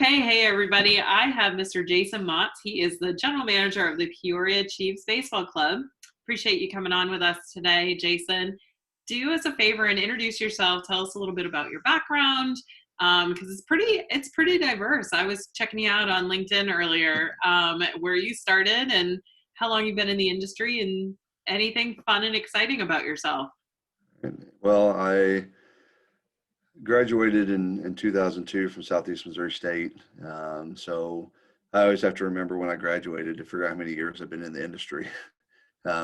Okay, hey everybody. I have Mr. Jason Mott. He is the general manager of the Peoria Chiefs Baseball Club. Appreciate you coming on with us today, Jason. Do us a favor and introduce yourself. Tell us a little bit about your background, because it's pretty diverse. I was checking you out on LinkedIn earlier, where you started and how long you've been in the industry, and anything fun and exciting about yourself. Well, I graduated in 2002 from Southeast Missouri State. So I always have to remember when I graduated to figure out how many years I've been in the industry.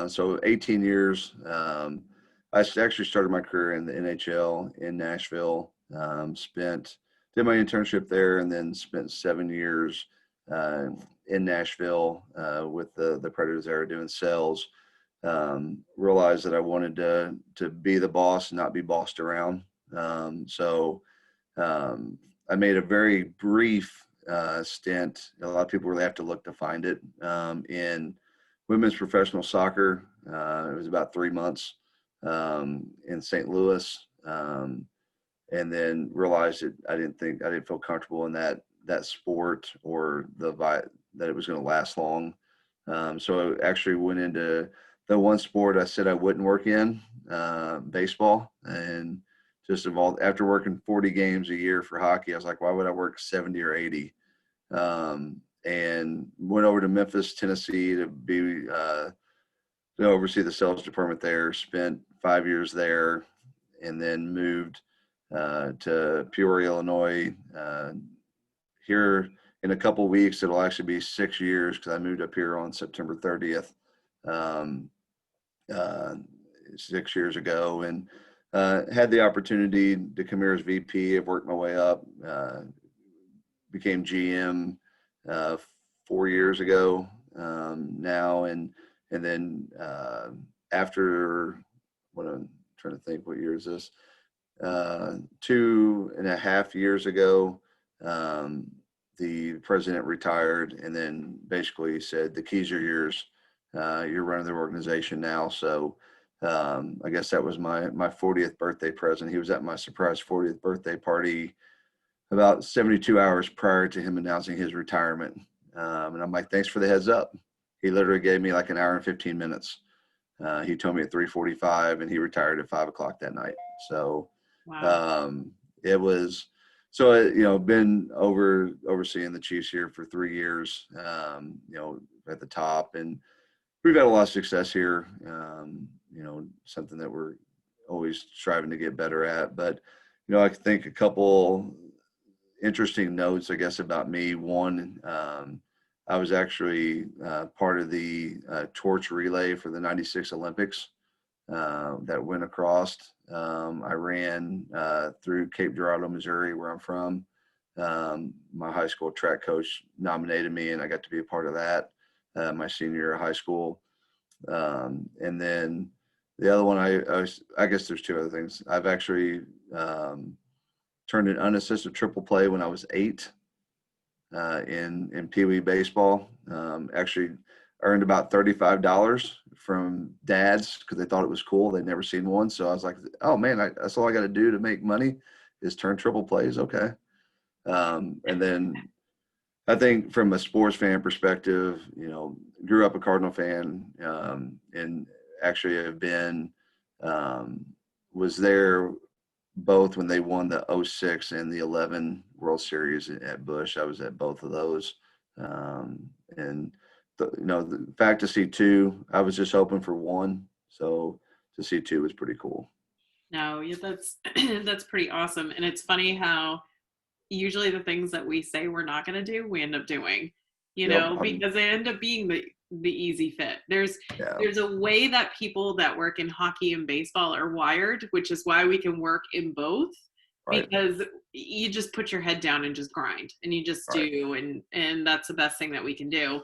So 18 years. Actually started my career in the NHL in Nashville. Did my internship there, and then spent 7 years in Nashville with the Predators there doing sales. Realized that I wanted to be the boss and not be bossed around. So I made a very brief stint. A lot of people really have to look to find it in women's professional soccer. It was about 3 months in St. Louis, and then realized that I didn't feel comfortable in that sport or that it was going to last long. So I actually went into the one sport I said I wouldn't work in, baseball, and just evolved after working 40 games a year for hockey. I was like, why would I work 70 or 80? And went over to Memphis, Tennessee to oversee the sales department there, spent 5 years there, and then moved to Peoria, Illinois. Here in a couple of weeks, it'll actually be 6 years because I moved up here on September 30th. uh, 6 years ago, and had the opportunity to come here as VP. I've worked my way up, became GM 4 years ago now, and then after what I'm trying to think, what year is this? 2.5 years ago, the president retired, and then basically said, the keys are yours. You're running the organization now. So I guess that was my 40th birthday present. He was at my surprise 40th birthday party about 72 hours prior to him announcing his retirement. And I'm like, thanks for the heads up. He literally gave me like an hour and 15 minutes. He told me at 3:45, and he retired at 5 o'clock that night. So Wow. it was, been overseeing the Chiefs here for 3 years, at the top, and we've had a lot of success here. Something that we're always striving to get better at. But, I think a couple interesting notes, I guess, about me. One, I was actually part of the torch relay for the '96 Olympics that went across. I ran through Cape Girardeau, Missouri, where I'm from. My high school track coach nominated me, and I got to be a part of that my senior year of high school. And then the other one, I guess there's two other things. I've actually turned an unassisted triple play when I was 8 in Pee Wee baseball. Actually earned about $35 from dads because they thought it was cool. They'd never seen one. So I was like, oh man, that's all I got to do to make money is turn triple plays. Okay. And then I think from a sports fan perspective, grew up a Cardinal fan, and actually have been, was there both when they won the '06 and the '11 World Series at Busch. I was at both of those. And the fact to see two, I was just hoping for one. So to see two was pretty cool. No, yeah, that's that's pretty awesome. And it's funny how usually the things that we say we're not going to do, we end up doing, Yep. because they end up being the easy fit. Yeah. There's a way that people that work in hockey and baseball are wired, which is why we can work in both, Right. because you just put your head down and just grind, and you just Right. do, and that's the best thing that we can do.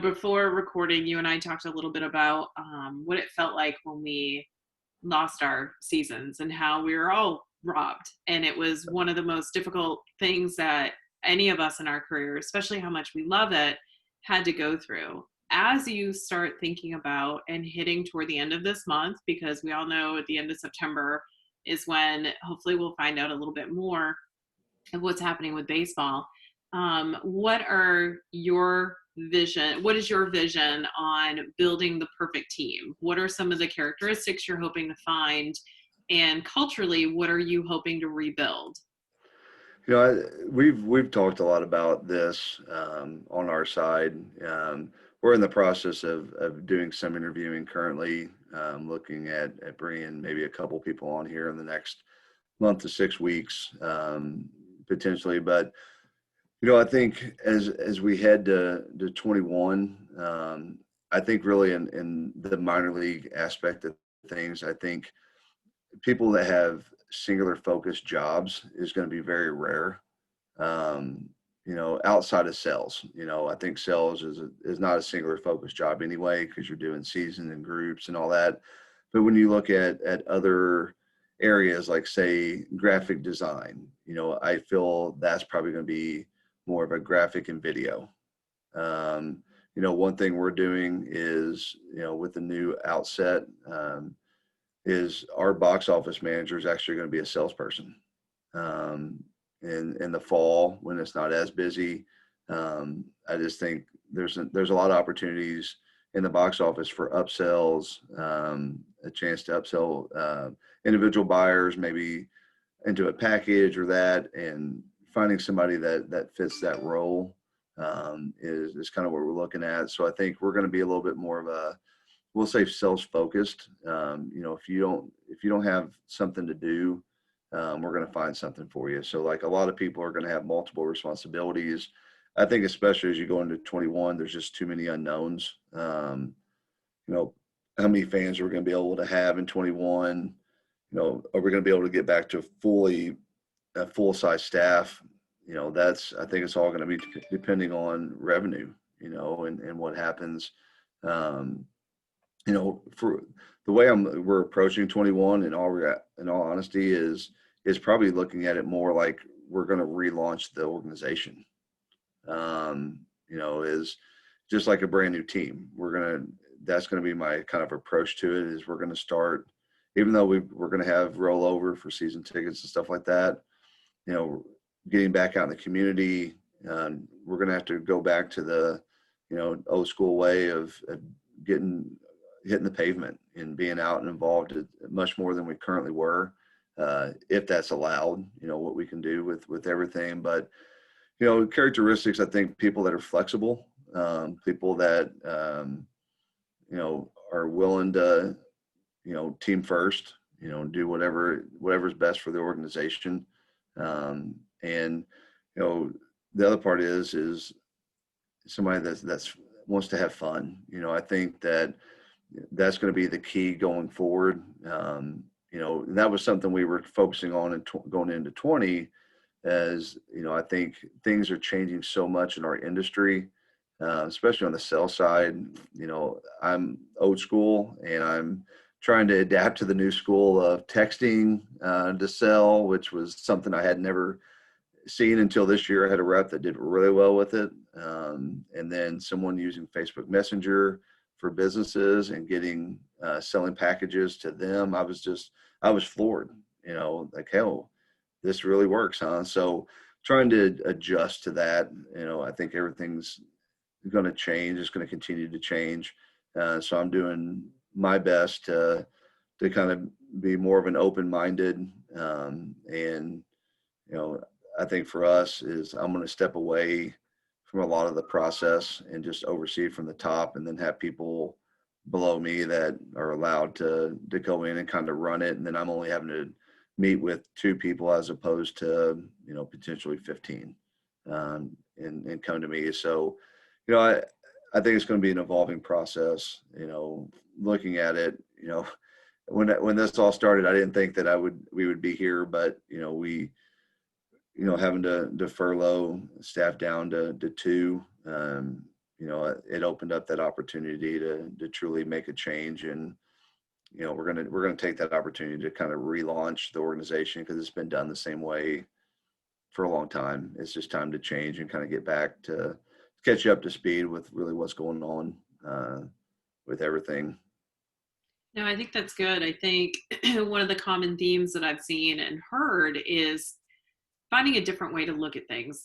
Before recording, you and I talked a little bit about what it felt like when we lost our seasons and how we were all robbed. And it was one of the most difficult things that any of us in our career, especially how much we love it, had to go through. As you start thinking about and hitting toward the end of this month, because we all know at the end of September is when hopefully we'll find out a little bit more, of what's happening with baseball. What are your vision? What is your vision on building the perfect team? What are some of the characteristics you're hoping to find? And culturally, what are you hoping to rebuild? We've talked a lot about this on our side. We're in the process of doing some interviewing currently, looking at bringing maybe a couple people on here in the next month to 6 weeks, potentially. But I think as we head to 21, I think really in the minor league aspect of things, I think people that have singular focused jobs is going to be very rare. um, outside of sales. I think sales is not a singular focused job anyway, because you're doing season and groups and all that. But when you look at other areas like say graphic design, I feel that's probably going to be more of a graphic and video. One thing we're doing is, with the new outset, is our box office manager is actually going to be a salesperson. Um, in the fall when it's not as busy. I just think there's a lot of opportunities in the box office for upsells, a chance to upsell individual buyers maybe into a package or that, and finding somebody that fits that role is kind of what we're looking at. So I think we're going to be a little bit more of a, we'll say, sales focused. If you don't have something to do, we're going to find something for you. So like a lot of people are going to have multiple responsibilities. I think especially as you go into 21, there's just too many unknowns. How many fans are we going to be able to have in 21? Are we going to be able to get back to a full size staff? I think it's all going to be depending on revenue, and what happens. Um, for the way we're approaching 21, in all honesty, is probably looking at it more like we're going to relaunch the organization. Is just like a brand new team. That's going to be my kind of approach to it. Is we're going to start, even though we're going to have rollover for season tickets and stuff like that. Getting back out in the community. We're going to have to go back to the, old school way of hitting the pavement and being out and involved much more than we currently were, if that's allowed. What we can do with everything. But characteristics, I think people that are flexible, people that are willing to team first, do whatever's best for the organization. And the other part is somebody that's wants to have fun. I think that's going to be the key going forward. And that was something we were focusing on going into 20, as I think things are changing so much in our industry, especially on the sales side. I'm old school and I'm trying to adapt to the new school of texting to sell, which was something I had never seen until this year. I had a rep that did really well with it. And then someone using Facebook Messenger for businesses and getting selling packages to them. I was floored, like, hell, this really works, huh? So trying to adjust to that, I think everything's going to change. It's going to continue to change. So I'm doing my best to kind of be more of an open-minded, and I think for us is I'm going to step away from a lot of the process and just oversee it from the top, and then have people below me that are allowed to go in and kind of run it. And then I'm only having to meet with 2 people as opposed to, potentially 15, and come to me. So, I think it's going to be an evolving process, looking at it, when this all started, I didn't think that we would be here, but, we, having to furlough staff down to 2, it opened up that opportunity to truly make a change. And, we're going to take that opportunity to kind of relaunch the organization, because it's been done the same way for a long time. It's just time to change and kind of get back to catch you up to speed with really what's going on with everything. No, I think that's good. I think one of the common themes that I've seen and heard is finding a different way to look at things,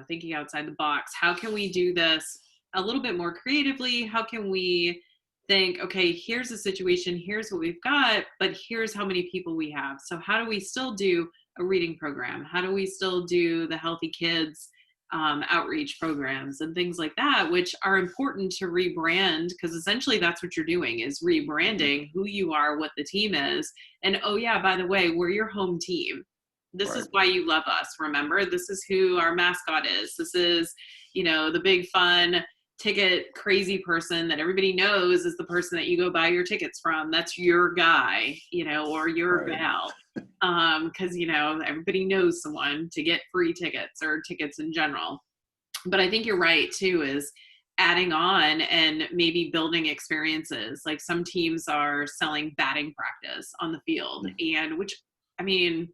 thinking outside the box. How can we do this a little bit more creatively? How can we think, okay, here's the situation, here's what we've got, but here's how many people we have. So how do we still do a reading program? How do we still do the healthy kids outreach programs and things like that, which are important to rebrand, because essentially that's what you're doing, is rebranding who you are, what the team is. And oh yeah, by the way, we're your home team. This Right. is why you love us. Remember, this is who our mascot is. This is, the big fun ticket crazy person that everybody knows is the person that you go buy your tickets from. That's your guy, or your Right. gal. Because everybody knows someone to get free tickets or tickets in general. But I think you're right too, is adding on and maybe building experiences. Like some teams are selling batting practice on the field, and which, I mean,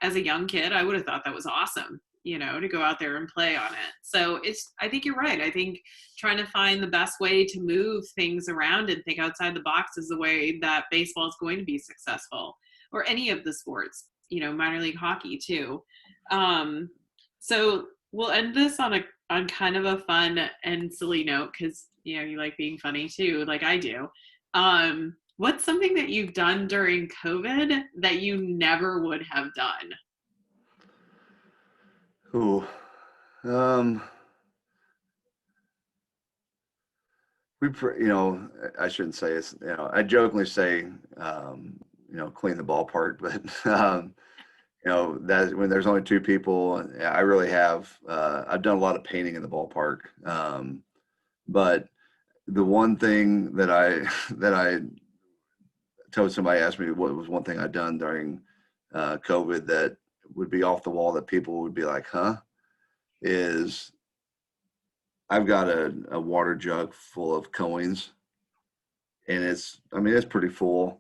as a young kid, I would have thought that was awesome, to go out there and play on it. So I think you're right. I think trying to find the best way to move things around and think outside the box is the way that baseball is going to be successful, or any of the sports, minor league hockey too. Um, so we'll end this on kind of a fun and silly note, because, you like being funny too, like I do. What's something that you've done during COVID that you never would have done? Ooh. Um, I shouldn't say it's, I jokingly say, clean the ballpark, but, that when there's only two people, I really have, I've done a lot of painting in the ballpark. But the one thing that that I told somebody, asked me what was one thing I'd done during COVID that would be off the wall that people would be like, huh, is I've got a water jug full of coins, and it's pretty full.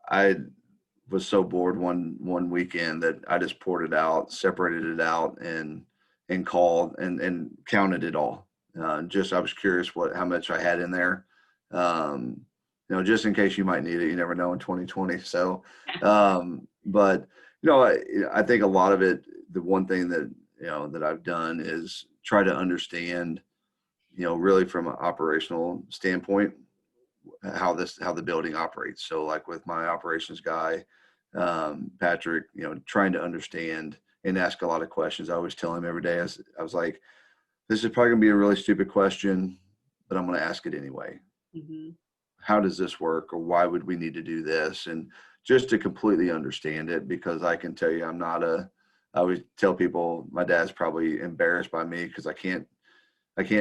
I was so bored one weekend that I just poured it out, separated it out, and called and counted it all. Just I was curious how much I had in there. Um, just in case you might need it. You never know in 2020. So, but I think a lot of it. The one thing that that I've done is try to understand, really from an operational standpoint, how the building operates. So like with my operations guy, Patrick, trying to understand and ask a lot of questions. I always tell him every day, I was like, this is probably gonna be a really stupid question, but I'm gonna ask it anyway. Mm-hmm. How does this work, or why would we need to do this? And just to completely understand it, because I can tell you, I always tell people my dad's probably embarrassed by me because I can't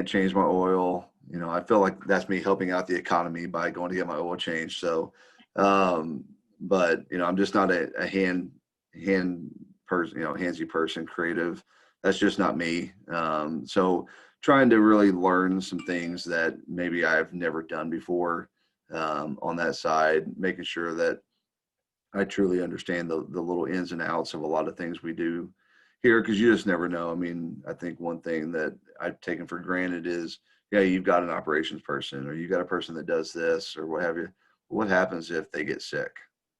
change my oil. I feel like that's me helping out the economy by going to get my oil changed. So, but I'm just not a hand person, handsy person, creative. That's just not me. So trying to really learn some things that maybe I've never done before, on that side, making sure that I truly understand the little ins and outs of a lot of things we do here, because you just never know. I mean, I think one thing that I've taken for granted is, yeah, you've got an operations person, or you got a person that does this or what have you. What happens if they get sick,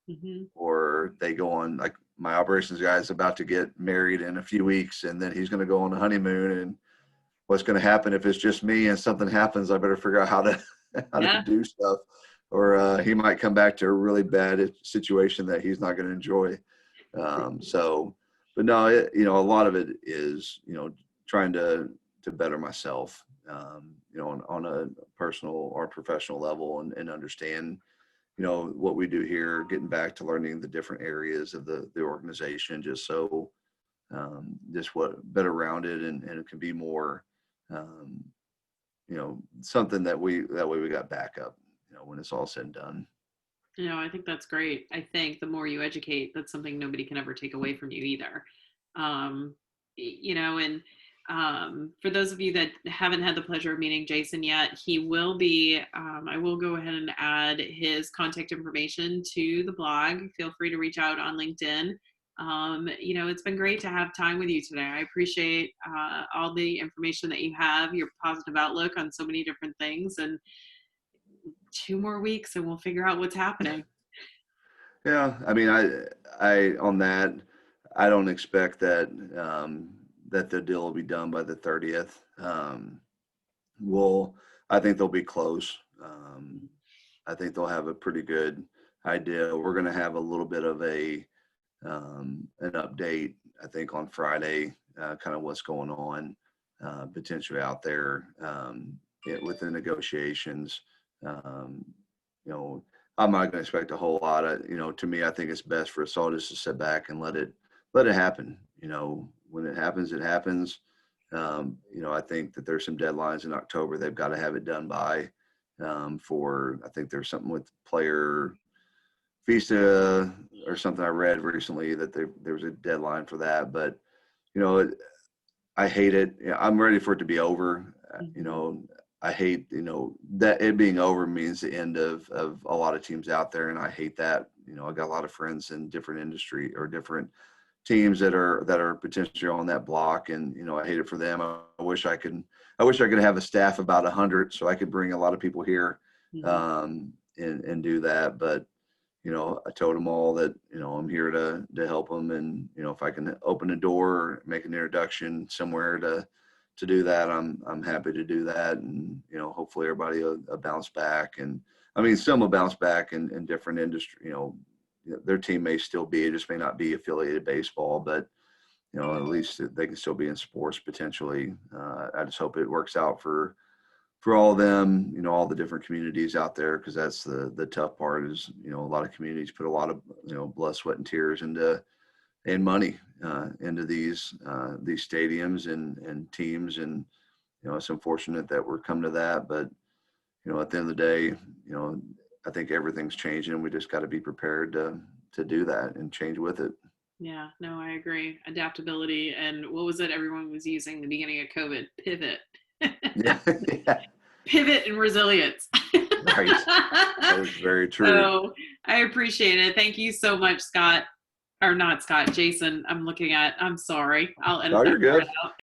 Mm-hmm. or they go on, like my operations guy is about to get married in a few weeks, and then he's going to go on a honeymoon, and what's going to happen if it's just me and something happens? I better figure out how to how to Yeah. do stuff, or he might come back to a really bad situation that he's not going to enjoy. So, but no, a lot of it is, trying to better myself, on a personal or professional level, and understand, what we do here, getting back to learning the different areas of the organization, just so, just what better rounded, and it can be more, um, something that that way we got backup, when it's all said and done. I think that's great. I think the more you educate, that's something nobody can ever take away from you either. Um, and for those of you that haven't had the pleasure of meeting Jason yet, he will be, I will go ahead and add his contact information to the blog. Feel free to reach out on LinkedIn. It's been great to have time with you today. I appreciate all the information that you have, your positive outlook on so many different things, and 2 more weeks and we'll figure out what's happening. Yeah, I mean, I on that, I don't expect that that the deal will be done by the 30th. Well, I think they'll be close. I think they'll have a pretty good idea. We're going to have a little bit of an update, I think, on Friday, kind of what's going on potentially out there with the negotiations. Um, you know, I'm not going to expect a whole lot of, to me, I think it's best for us all just to sit back and let it happen. When it happens, it happens. I think that there's some deadlines in October they've got to have it done by I think there's something with player visa or something I read recently that there was a deadline for that. But, I hate it. I'm ready for it to be over. I hate, that it being over means the end of a lot of teams out there. And I hate that. I got a lot of friends in different industry or different teams that are potentially on that block. And, I hate it for them. I wish I could have a staff about 100 so I could bring a lot of people here and do that. But, I told them all that, I'm here to help them. And, if I can open a door or make an introduction somewhere to do that, I'm happy to do that. And, hopefully everybody will bounce back. And I mean, some will bounce back in different industry, their team may still be, it just may not be affiliated baseball, but, at least they can still be in sports potentially. I just hope it works out for all of them, all the different communities out there, because that's the tough part is, a lot of communities put a lot of, blood, sweat, and tears and money into these stadiums and teams. And, it's unfortunate that we're coming to that, but, at the end of the day, I think everything's changing and we just got to be prepared to do that and change with it. Yeah, no, I agree. Adaptability. And what was it everyone was using in the beginning of COVID? Pivot. Yeah. Yeah. Pivot and resilience. Right. That is very true. So I appreciate it. Thank you so much, Scott. Or not Scott, Jason. I'm sorry. I'll edit Oh, that you're good. part out.